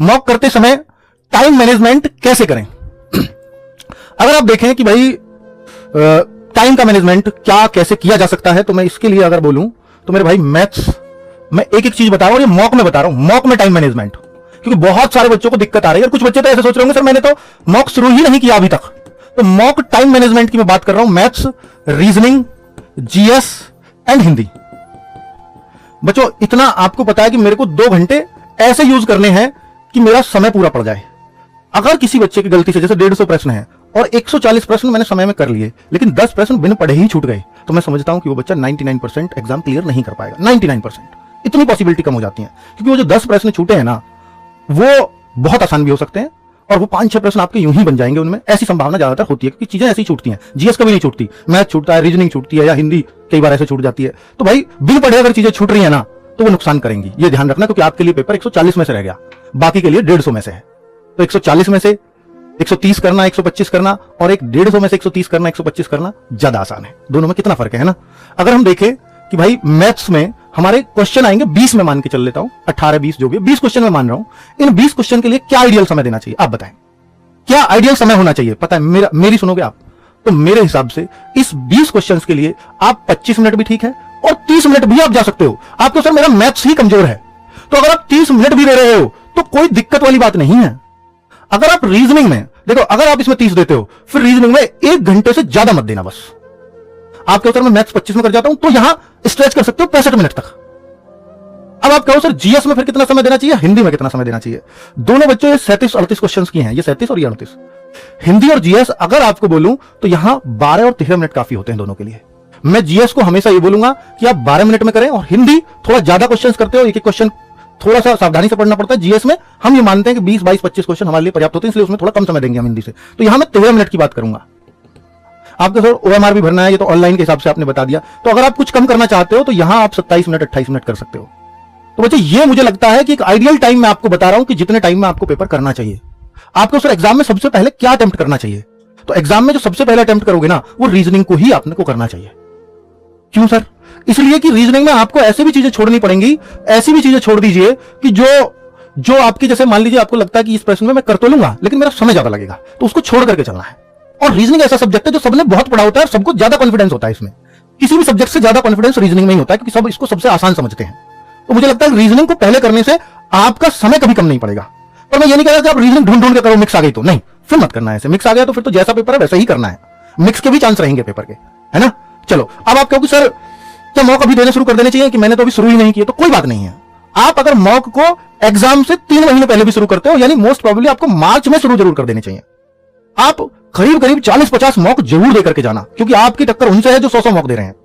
Mock करते समय time management कैसे करें। अगर आप देखें कि भाई टाइम का मैनेजमेंट क्या कैसे किया जा सकता है, तो मैं इसके लिए अगर बोलूं तो मेरे भाई मैथ्स मैं एक एक चीज बता रहा हूं, ये मॉक में बता रहा हूं, मॉक में टाइम मैनेजमेंट, क्योंकि बहुत सारे बच्चों को दिक्कत आ रही है। और कुछ बच्चे तो ऐसे सोच रहे होंगे सर मैंने तो मॉक शुरू ही नहीं किया अभी तक। तो मॉक टाइम मैनेजमेंट की मैं बात कर रहा हूं, maths, reasoning, GS and Hindi. बच्चों इतना आपको पता है कि मेरे को 2 घंटे ऐसे यूज करने हैं कि मेरा समय पूरा पड़ जाए। अगर किसी बच्चे की गलती से जैसे 150 प्रश्न है और 140 प्रश्न मैंने समय में कर लिए, लेकिन 10 प्रश्न बिन पढ़े ही छूट गए, तो मैं समझता हूं कि वो बच्चा 99% एग्जाम क्लियर नहीं कर पाएगा। 99% इतनी पॉसिबिलिटी कम हो जाती है, क्योंकि वो जो 10 प्रश्न छूटे हैं ना, वो बहुत आसान भी हो सकते हैं और वो 5-6 प्रश्न आपके यूं ही बन जाएंगे। उनमें ऐसी संभावना ज्यादातर होती है, क्योंकि चीजें ऐसी छूटती हैं। जीएस कभी नहीं छूटती, मैथ छूटता है, रीजनिंग छूटती है, या हिंदी कई बार ऐसे छूट जाती है। तो भाई बिन पढ़े अगर चीजें छूट रही है ना, तो वो नुकसान करेंगी, ये ध्यान रखना, क्योंकि आपके लिए पेपर 140 में से रह गया, बाकी के लिए 150 में से है। तो 140 में से 130 करना, 125 करना, और एक 150 में से 130 करना, 125 करना ज्यादा आसान है। दोनों में कितना फर्क है ना। अगर हम देखें कि भाई मैथ्स में हमारे क्वेश्चन आएंगे 20 में, मान के चल लेता हूं, 18-20 जो भी 20 क्वेश्चन में मान रहा हूं। इन 20 क्वेश्चन के लिए क्या आइडियल समय देना चाहिए, आप बताएं, क्या आइडियल समय होना चाहिए? पता है मेरी सुनोगे आप, तो मेरे हिसाब से इस 20 क्वेश्चन के लिए आप 25 मिनट भी ठीक है और 30 मिनट भी आप जा सकते हो। आपको सर मेरा मैथ्स ही कमजोर है, तो अगर आप 30 मिनट भी दे रहे हो तो कोई दिक्कत वाली बात नहीं है। अगर आप रीजनिंग में देखो, अगर आप इसमें 30 देते हो, फिर रीजनिंग में 1 घंटे से ज्यादा मत देना। बस आपके उत्तर में मैथ्स 25 में कर जाता हूं, तो यहां स्ट्रेच कर सकते हो 65 मिनट तक। अब आप कहो सर जीएस में फिर कितना समय देना चाहिए, हिंदी में कितना समय देना चाहिए? दोनों बच्चों ये 37-38 क्वेश्चंस की हैं, ये 37 और ये 38। हिंदी और जीएस अगर आपको बोलूं तो यहां 12 और 13 मिनट काफी होते हैं दोनों के लिए। मैं जीएस को हमेशा ये बोलूंगा कि आप 12 मिनट में करें, और हिंदी थोड़ा ज्यादा क्वेश्चंस करते हो, एक एक क्वेश्चन थोड़ा सा सावधानी से पढ़ना पड़ता है। जीएस में हम ये मानते हैं कि 20, 22, 25 क्वेश्चन हमारे लिए पर्याप्त होते हैं, इसलिए उसमें थोड़ा कम समय देंगे हम हिंदी से। तो यहां मैं 13 मिनट की बात करूंगा। आपको सर ओएमआर भी भरना है, ये तो ऑनलाइन के हिसाब से आपने बता दिया। तो अगर आप कुछ कम करना चाहते हो तो यहां आप 27 मिनट 28 मिनट कर सकते हो। तो बच्चे ये मुझे लगता है कि एक आइडियल टाइम मैं आपको बता रहा हूं कि जितने टाइम में आपको पेपर करना चाहिए। आपको सर एग्जाम में सबसे पहले क्या अटेम्प्ट करना चाहिए? तो एग्जाम में जो सबसे पहले अटेम्प्ट करोगे ना, वो रीजनिंग को ही आपने को करना चाहिए। क्यों सर? इसलिए कि रीजनिंग में आपको ऐसी भी चीजें छोड़नी पड़ेंगी, ऐसी भी चीजें छोड़ दीजिए कि जो आपकी, जैसे मान लीजिए आपको लगता है कि इस प्रश्न में मैं कर तो लूंगा लेकिन मेरा समय ज्यादा लगेगा, तो उसको छोड़ करके चलना है। और रीजनिंग ऐसा सब्जेक्ट है जो सबने बहुत पढ़ा होता है और सबको ज्यादा कॉन्फिडेंस होता है इसमें। किसी भी सब्जेक्ट से ज्यादा कॉन्फिडेंस रीजनिंग में ही होता है, क्योंकि सब इसको सबसे आसान समझते हैं। तो मुझे लगता है रीजनिंग को पहले करने से आपका समय कभी कम नहीं पड़ेगा। पर मैं ये नहीं कह रहा कि आप रीजनिंग ढूंढ ढूंढ के करो, मिक्स आ गई तो नहीं, फिर मत करना है ऐसे। मिक्स आ गया तो फिर तो जैसा पेपर है वैसा ही करना है, मिक्स के भी चांस रहेंगे पेपर के, है ना। चलो अब आप कहोगे सर क्या मॉक अभी देने शुरू कर देने चाहिए, कि मैंने तो अभी शुरू ही नहीं किया? तो कोई बात नहीं है। आप अगर मॉक को एग्जाम से 3 महीने पहले भी शुरू करते हो, यानी मोस्ट प्रोबेबली आपको मार्च में शुरू जरूर कर देने चाहिए। आप करीब करीब 40-50 मॉक जरूर देकर के जाना, क्योंकि आपकी टक्कर उनसे है जो 100 मॉक दे रहे हैं।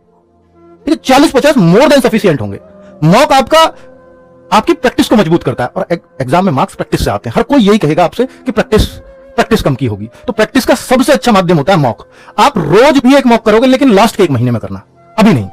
40-50 मोर देन सफिशिएंट होंगे। मॉक आपकी प्रैक्टिस को मजबूत करता है, और एग्जाम में मार्क्स प्रैक्टिस से आते हैं। हर कोई यही कहेगा आपसे कि प्रैक्टिस कम की होगी, तो प्रैक्टिस का सबसे अच्छा माध्यम होता है मॉक। आप रोज भी एक मॉक करोगे, लेकिन लास्ट के 1 महीने में करना, अभी नहीं।